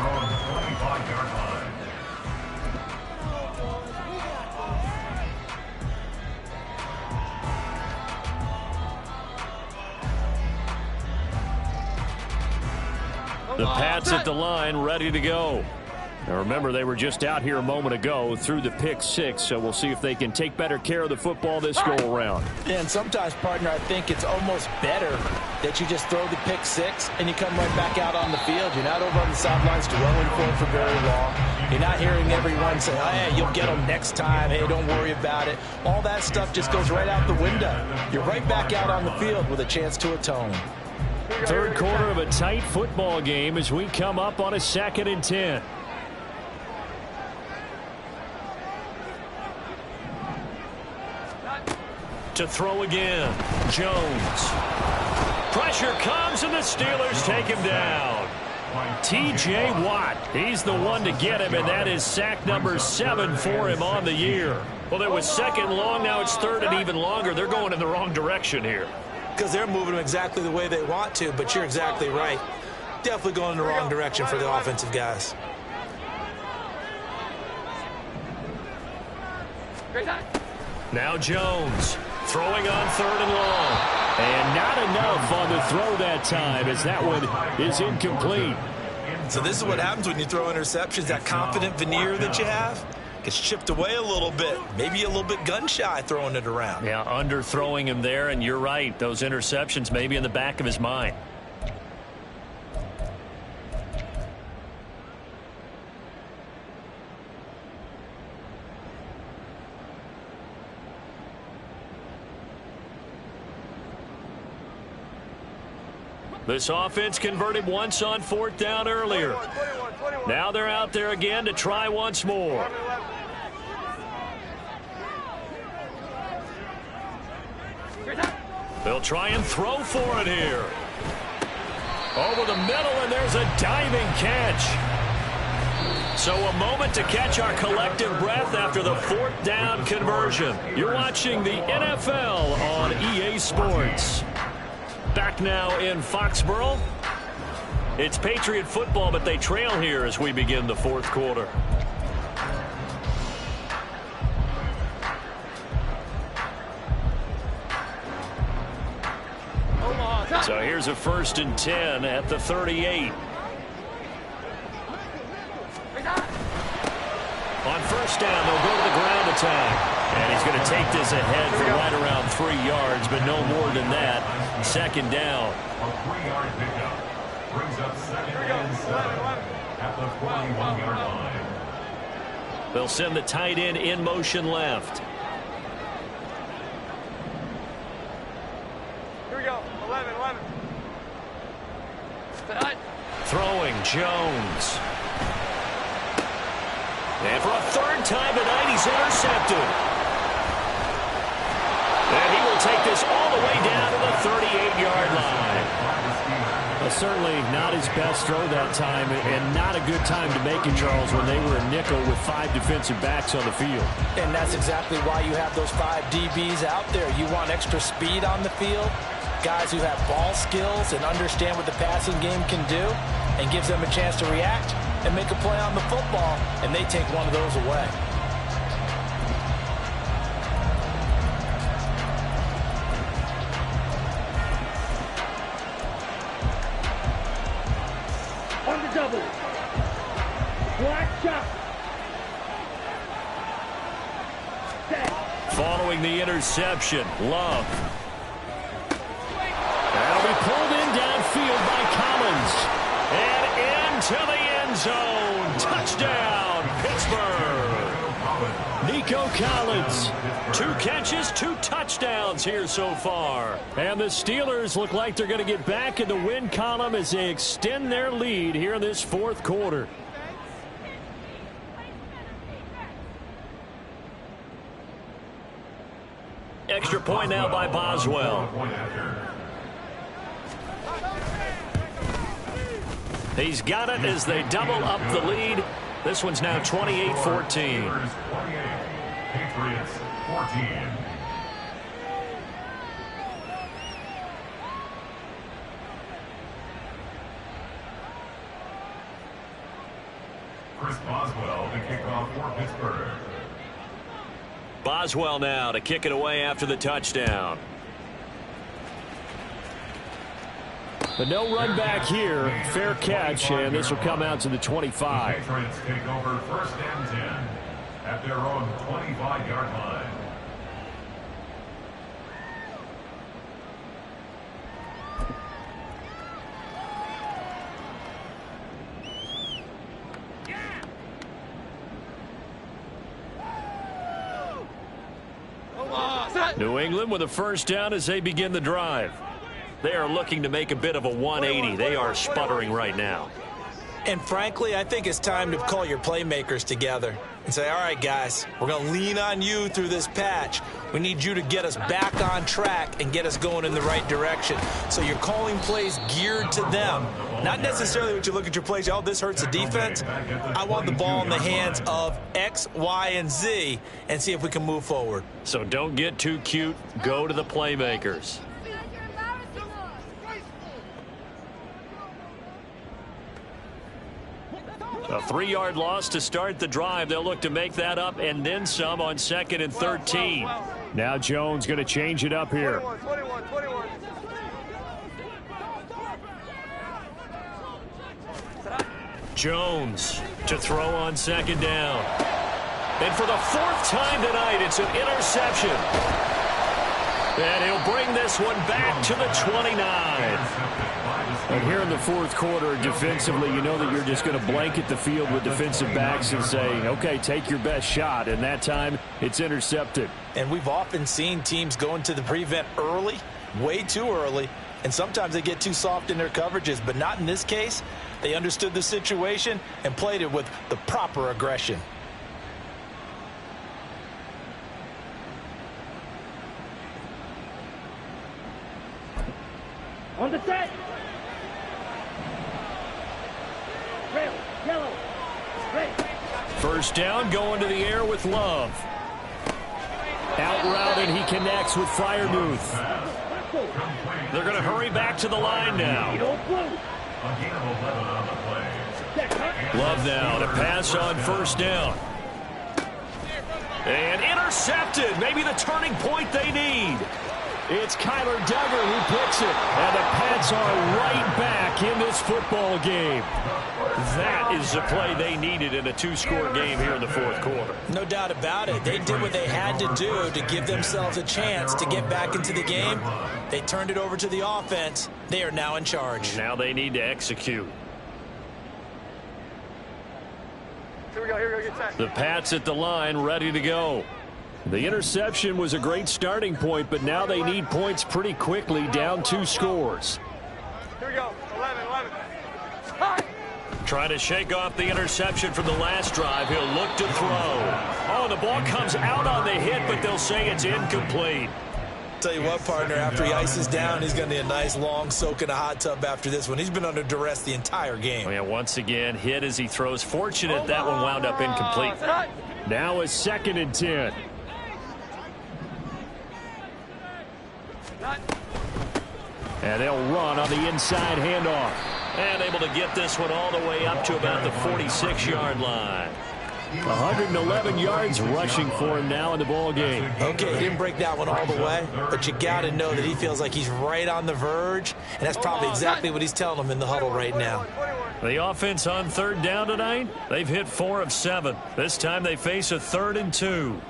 The Pats at the line, ready to go. Now remember, they were just out here a moment ago through the pick six, so we'll see if they can take better care of the football this go-around. And sometimes, partner, I think it's almost better that you just throw the pick six and you come right back out on the field. You're not over on the sidelines dwelling for very long. You're not hearing everyone say, oh, hey, you'll get them next time. Hey, don't worry about it. All that stuff just goes right out the window. You're right back out on the field with a chance to atone. Third quarter of a tight football game as we come up on a 2nd and 10. To throw again, Jones. Pressure comes and the Steelers take him down. T.J. Watt, he's the one to get him, and that is sack number 7 for him on the year. Well, it was 2nd long, now it's 3rd and even longer. They're going in the wrong direction here. Because they're moving them exactly the way they want to, but you're exactly right. Definitely going in the wrong direction for the offensive guys. Now Jones. Throwing on 3rd and long. And not enough on the throw that time as that one is incomplete. So this is what happens when you throw interceptions. That confident veneer that you have gets chipped away a little bit. Maybe a little bit gun-shy throwing it around. Yeah, underthrowing him there, and you're right. Those interceptions may be in the back of his mind. This offense converted once on 4th down earlier. Now they're out there again to try once more. They'll try and throw for it here. Over the middle, and there's a diving catch. So a moment to catch our collective breath after the 4th down conversion. You're watching the NFL on EA Sports. Back now in Foxborough. It's Patriot football, but they trail here as we begin the 4th quarter. So here's a 1st and 10 at the 38. On 1st down, they'll go to the ground attack. And he's going to take this ahead for right around 3 yards, but no more than that. 2nd down. A 3-yard pickup brings up 2nd and 7 at the 41-yard line. They'll send the tight end in motion left. Here we go. 11. Throwing Jones. And for a 3rd time tonight, he's intercepted. And he will take this all the way down to the 38-yard line. Well, certainly not his best throw that time, and not a good time to make it, Charles, when they were a nickel with 5 defensive backs on the field. And that's exactly why you have those 5 DBs out there. You want extra speed on the field, guys who have ball skills and understand what the passing game can do, and gives them a chance to react and make a play on the football, and they take one of those away. On the double. Black shot. Set. Following the interception, Love. That'll be pulled in downfield by Collins. And into the end zone. Touchdown, Pittsburgh. Nico Collins. 2 catches, 2 touchdowns here so far. And the Steelers look like they're going to get back in the win column as they extend their lead here in this 4th quarter. Extra point now by Boswell. He's got it as they double up the lead. This one's now 28-14. Patriots 14. Chris Boswell to kick off for Pittsburgh. Boswell now to kick it away after the touchdown. But no run back here. Fair catch, and this will come out to the 25. The Patriots take over 1st and 10 at their own 25-yard line. New England with a first down as they begin the drive. They are looking to make a bit of a 180. They are sputtering right now. And frankly, I think it's time to call your playmakers together and say, all right, guys, we're going to lean on you through this patch. We need you to get us back on track and get us going in the right direction. So you're calling plays geared to them. Not necessarily what you look at your plays, oh, this hurts the defense. I want the ball in the hands of X, Y, and Z and see if we can move forward. So don't get too cute. Go to the playmakers. A 3-yard loss to start the drive. They'll look to make that up and then some on 2nd and 13. Now Jones going to change it up here. 21. Jones to throw on 2nd down. And for the 4th time tonight, it's an interception. And he'll bring this one back to the 29. And here in the 4th quarter, defensively, you know that you're just going to blanket the field with defensive backs and say, okay, take your best shot. And that time, it's intercepted. And we've often seen teams go into the prevent early, way too early, and sometimes they get too soft in their coverages. But not in this case. They understood the situation and played it with the proper aggression. On the set. Red, yellow, red. First down, going to the air with Love. Out route, and he connects with Freiermuth. They're going to hurry back to the line now. Love now to pass on 1st down. And intercepted. Maybe the turning point they need. It's Kyler Duggar who picks it. And the Pats are right back in this football game. That is the play they needed in a 2-score game here in the 4th quarter. No doubt about it. They did what they had to do to give themselves a chance to get back into the game. They turned it over to the offense. They are now in charge. Now they need to execute. Here we go, get set. The Pats at the line, ready to go. The interception was a great starting point, but now they need points pretty quickly, down 2 scores. Here we go, 11. Trying to shake off the interception from the last drive. He'll look to throw. Oh, the ball comes out on the hit, but they'll say it's incomplete. Tell you what, partner, after he ices down, he's going to need a nice long soak in a hot tub after this one. He's been under duress the entire game. Oh, yeah, once again, hit as he throws. Fortunate that one wound up incomplete. Now is 2nd and 10. And they'll run on the inside handoff. And able to get this one all the way up to about the 46-yard line. 111 yards rushing for him now in the ball game. Okay, he didn't break that one all the way, but you got to know that he feels like he's right on the verge, and that's probably exactly what he's telling them in the huddle right now. The offense on 3rd down tonight, they've hit 4 of 7. This time they face a 3rd and 2.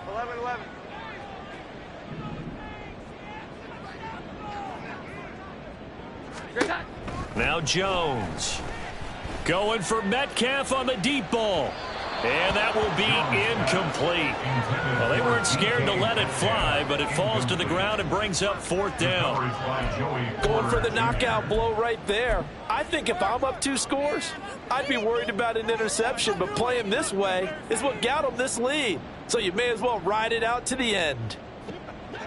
11. Now Jones going for Metcalf on the deep ball. And that will be incomplete. Well, they weren't scared to let it fly, but it falls to the ground and brings up 4th down. Going for the knockout blow right there. I think if I'm up 2 scores, I'd be worried about an interception, but playing this way is what got them this lead. So you may as well ride it out to the end.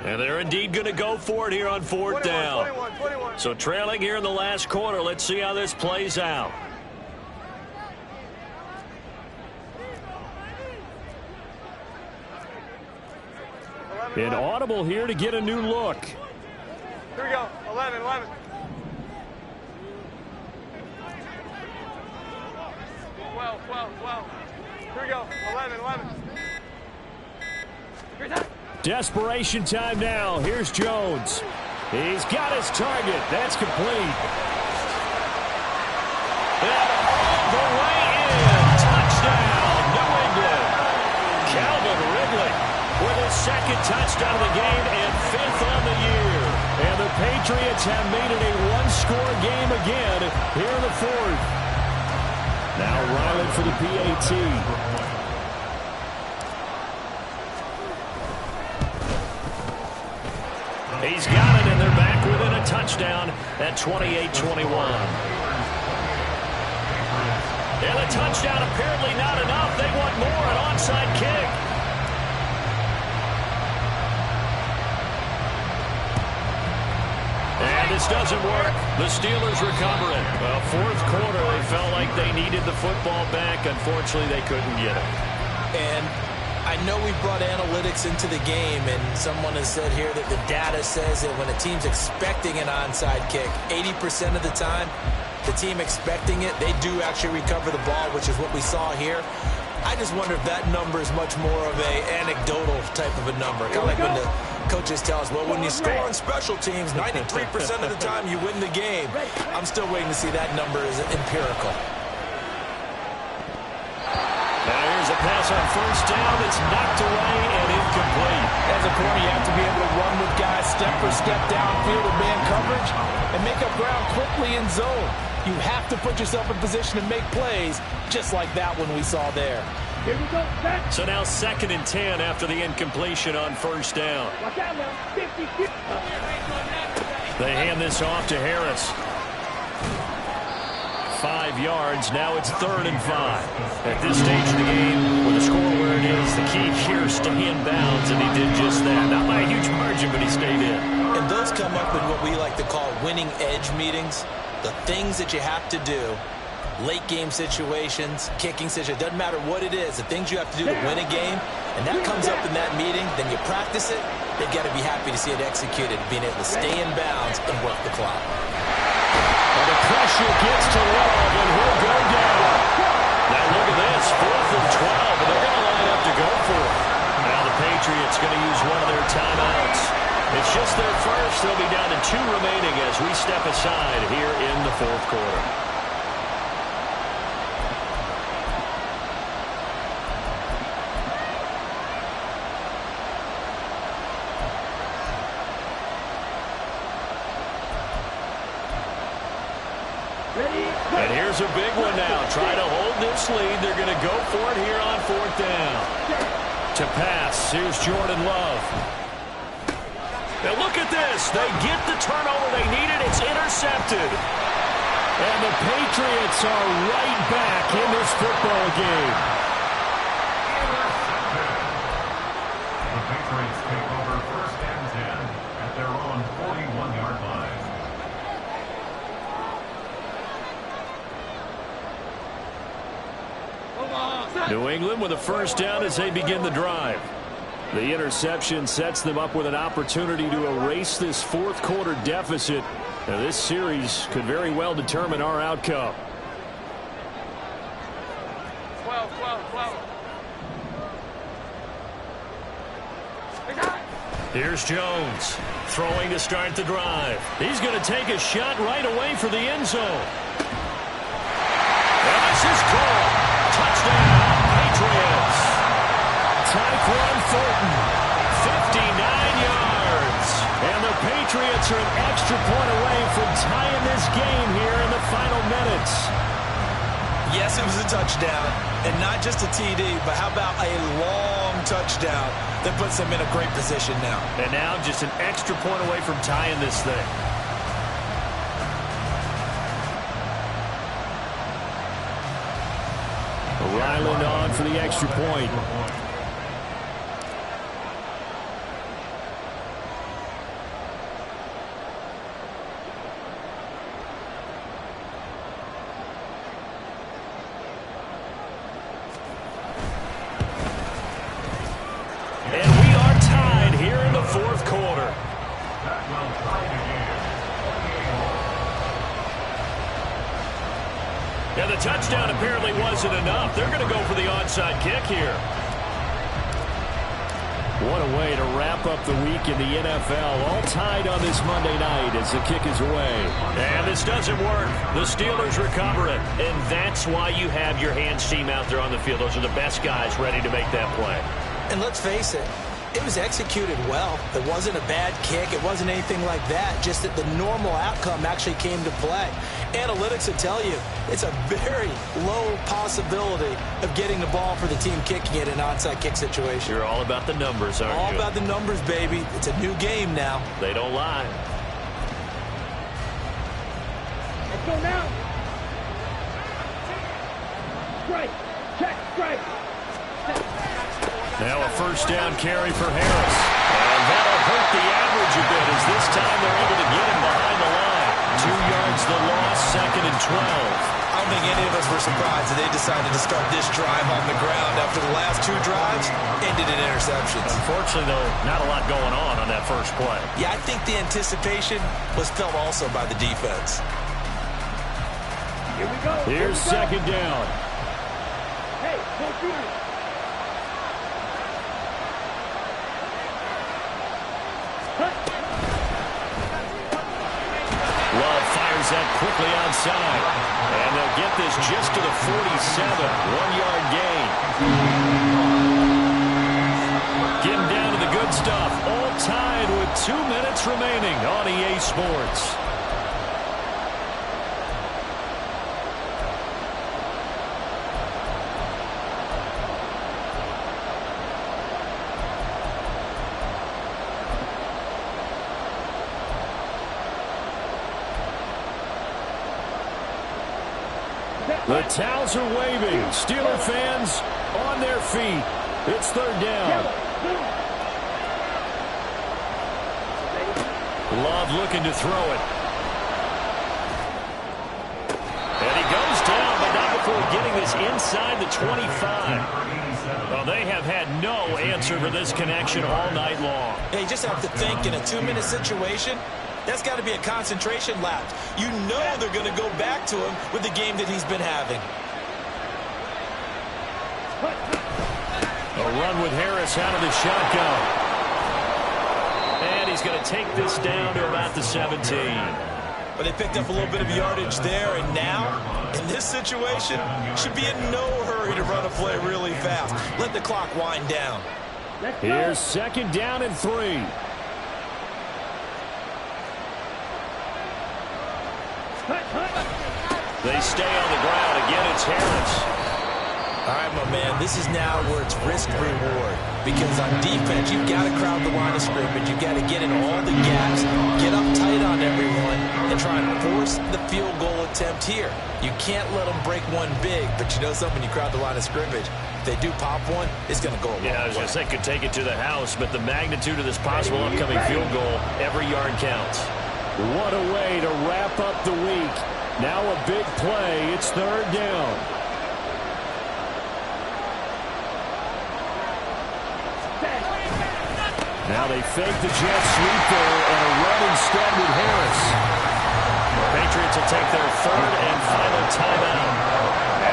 And they're indeed going to go for it here on 4th down. 21. So trailing here in the last quarter. Let's see how this plays out. An audible here to get a new look. Here we go, 11. 12. Here we go, 11. Desperation time now. Here's Jones. He's got his target. That's complete. touchdown of the game and 5th on the year. And the Patriots have made it a one-score game again here in the 4th. Now Riley for the PAT. He's got it, and they're back within a touchdown at 28-21. And a touchdown apparently not enough. They want more, an onside kick. And this doesn't work. The Steelers recover it. Well, 4th quarter, they felt like they needed the football back. Unfortunately, they couldn't get it. And I know we brought analytics into the game, and someone has said here that the data says that when a team's expecting an onside kick, 80% of the time, the team expecting it, they do actually recover the ball, which is what we saw here. I just wonder if that number is much more of a anecdotal type of a number. Kind of like when the coaches tell us, well, when you score on special teams, 93% of the time you win the game. I'm still waiting to see that number is empirical. Now here's a pass on 1st down. It's knocked away and incomplete. As a corner, you have to be able to run with guys step for step downfield with man coverage and make up ground quickly in zone. You have to put yourself in position to make plays, just like that one we saw there. Here we go, set. So now 2nd and 10 after the incompletion on 1st down. Watch out now, 50. They hand this off to Harris. 5 yards. Now it's 3rd and 5. At this stage of the game, with the score where it is, the key here is stay in bounds, and he did just that. Not by a huge margin, but he stayed in. And those come up in what we like to call winning edge meetings. The things that you have to do, late game situations, kicking situations, doesn't matter what it is, the things you have to do to win a game, and that comes up in that meeting, then you practice it, they've got to be happy to see it executed, being able to stay in bounds and work the clock. And the pressure gets to Love, and he'll go down. Now look at this, 4th and 12, and they're going to line up to go for it. Now the Patriots going to use one of their timeouts. It's just their first. They'll be down to 2 remaining as we step aside here in the 4th quarter. And here's a big one now. Try to hold this lead. They're going to go for it here on 4th down. To pass, here's Jordan Love. Now look at this. They get the turnover they needed. It's intercepted. And the Patriots are right back in this football game. The Patriots take over 1st and 10 at their own 41-yard line. New England with a 1st down as they begin the drive. The interception sets them up with an opportunity to erase this 4th quarter deficit. Now, this series could very well determine our outcome. 12. Here's Jones throwing to start the drive. He's going to take a shot right away for the end zone. And this is called. Touchdown, Patriots. Tyquan Thornton, 59 yards. And the Patriots are an extra point away from tying this game here in the final minutes. Yes, it was a touchdown, and not just a TD, but how about a long touchdown that puts them in a great position now. And now just an extra point away from tying this thing. Ryland on for the extra point. And we are tied here in the 4th quarter. That will tie the game. And the touchdown apparently wasn't enough. They're going to go for the onside kick here. What a way to wrap up the week in the NFL. All tied on this Monday night as the kick is away. And this doesn't work. The Steelers recover it. And that's why you have your hands team out there on the field. Those are the best guys ready to make that play. And let's face it, It was executed well. It wasn't a bad kick. It wasn't anything like that. Just that the normal outcome actually came to play. Analytics will tell you it's a very low possibility of getting the ball for the team kicking it in an onside kick situation. You're all about the numbers, aren't you? All about the numbers, baby. It's a new game now. They don't lie. Let's go now. Strike. Check. Strike. Now a first down carry for Harris. And that'll hurt the average a bit as this time they're able to get him behind the line. 2 yards the loss, 2nd and 12. I don't think any of us were surprised that they decided to start this drive on the ground after the last 2 drives ended in interceptions. Unfortunately, though, not a lot going on that first play. Yeah, I think the anticipation was felt also by the defense. Here we go. Here's 2nd down. Hey, no fear. Love fires that quickly outside. And they'll get this just to the 47. 1-yard gain. Getting down to the good stuff. All tied with 2 minutes remaining on EA Sports. The towels are waving. Steeler fans on their feet. It's 3rd down. Love looking to throw it. And he goes down, but not before getting this inside the 25. Well, they have had no answer for this connection all night long. Yeah, you just have to think in a 2-minute situation, that's got to be a concentration lapse. You know they're going to go back to him with the game that he's been having. A run with Harris out of the shotgun. And he's going to take this down to about the 17. But they picked up a little bit of yardage there, and now, in this situation, should be in no hurry to run a play really fast. Let the clock wind down. Here's 2nd down and 3. They stay on the ground. Again, it's Harris. All right, my man, this is now where it's risk-reward. Because on defense, you've got to crowd the line of scrimmage. You've got to get in all the gaps, get up tight on everyone, and try and force the field goal attempt here. You can't let them break one big, but you know something, you crowd the line of scrimmage. If they do pop one, it's going to go a long way. Yeah, I was going to say could take it to the house, but the magnitude of this possible upcoming field goal, every yard counts. What a way to wrap up the week. Now a big play. It's 3rd down. Now they fake the jet sweep there and a run instead with Harris. The Patriots will take their 3rd and final timeout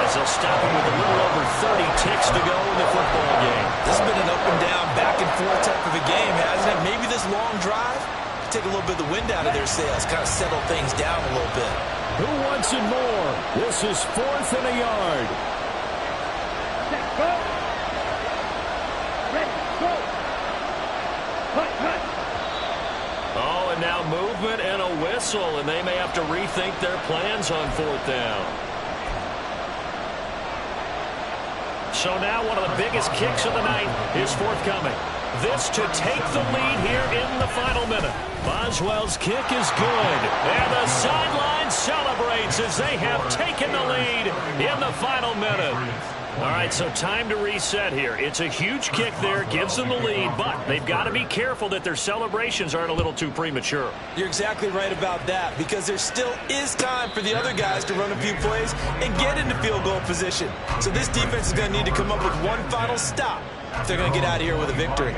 as they'll stop it with a little over 30 ticks to go in the football game. This has been an up and down, back and forth type of a game, hasn't it? Maybe this long drive take a little bit of the wind out of their sails, kind of settle things down a little bit. Who wants it more? This is 4th and a yard. Go. Ready. Go. Cut. Oh, and now movement and a whistle, and they may have to rethink their plans on 4th down. So now one of the biggest kicks of the night is forthcoming. This to take the lead here in the final minute. Boswell's kick is good. And the sideline celebrates as they have taken the lead in the final minute. All right, so time to reset here. It's a huge kick there, gives them the lead, but they've got to be careful that their celebrations aren't a little too premature. You're exactly right about that, because there still is time for the other guys to run a few plays and get into field goal position. So this defense is going to need to come up with one final stop if they're going to get out of here with a victory.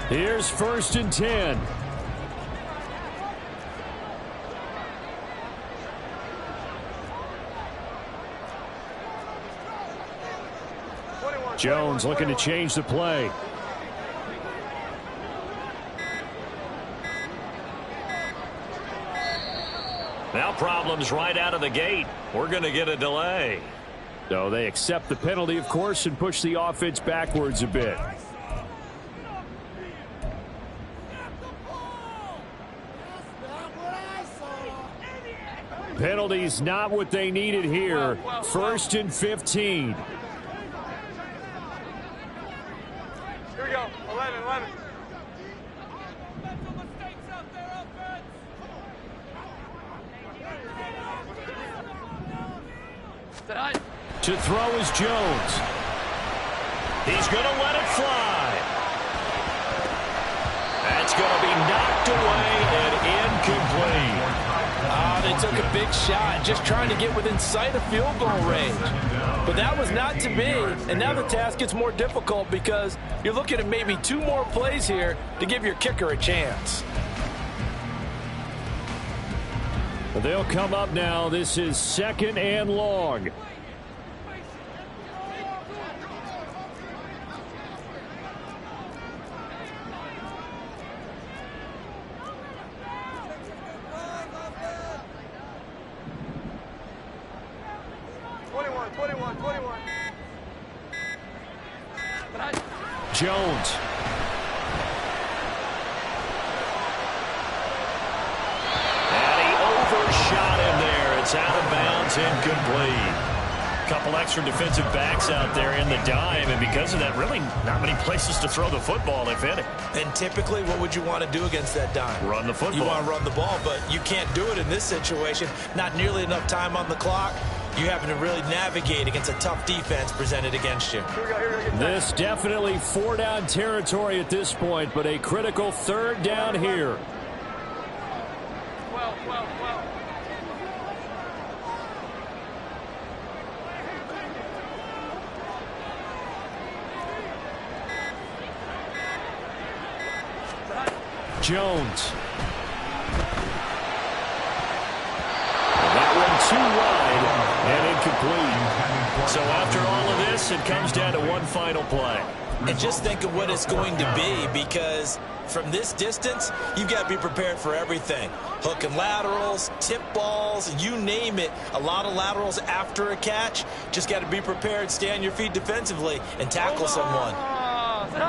Here's 1st and 10. Jones looking to change the play. Now problems right out of the gate. We're going to get a delay. So they accept the penalty, of course, and push the offense backwards a bit. Penalties not what they needed here. 1st and 15. Here we go. 11. To throw is Jones. He's going to let it fly. That's going to be knocked away and incomplete. They took a big shot, just trying to get within sight of field goal range. But that was not to be, and now the task gets more difficult because you're looking at maybe 2 more plays here to give your kicker a chance. They'll come up now. This is 2nd and long. Jones. And he overshot him there. It's out of bounds, incomplete. Couple extra defensive backs out there in the dime, and because of that, really not many places to throw the football, if any. And typically, what would you want to do against that dime? Run the football. You want to run the ball, but you can't do it in this situation. Not nearly enough time on the clock. You having to really navigate against a tough defense presented against you. This definitely 4-down territory at this point, but a critical 3rd down here. Well. Jones. That one too wide and incomplete. So after all of this, it comes down to one final play. And just think of what it's going to be, because from this distance, you've got to be prepared for everything. Hook and laterals, tip balls, you name it. A lot of laterals after a catch. Just got to be prepared, stay on your feet defensively, and tackle someone.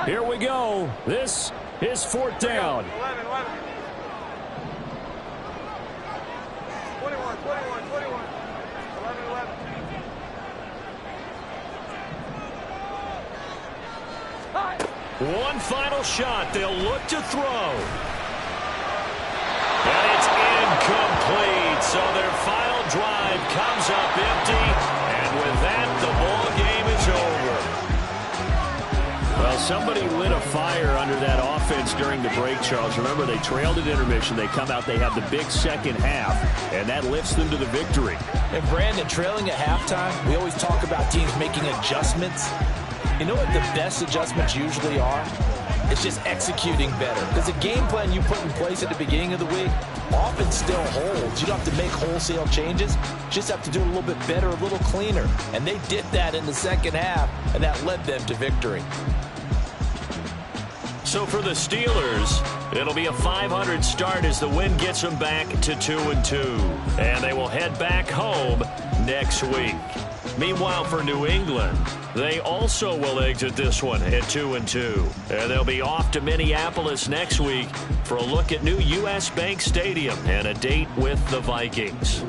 Here we go. This is 4th down. 11. 21. 11. One final shot. They'll look to throw. And it's incomplete. So their final drive comes up empty. And with that, the ball game is over. Well, somebody lit a fire under that offense during the break, Charles. Remember, they trailed at intermission. They come out, they have the big second half, and that lifts them to the victory. And Brandon, trailing at halftime, we always talk about teams making adjustments. You know what the best adjustments usually are? It's just executing better. Because the game plan you put in place at the beginning of the week often still holds. You don't have to make wholesale changes. You just have to do it a little bit better, a little cleaner. And they did that in the second half, and that led them to victory. So for the Steelers, it'll be a 500 start as the win gets them back to 2-2. And they will head back home next week. Meanwhile, for New England, they also will exit this one at 2-2. And they'll be off to Minneapolis next week for a look at new U.S. Bank Stadium and a date with the Vikings.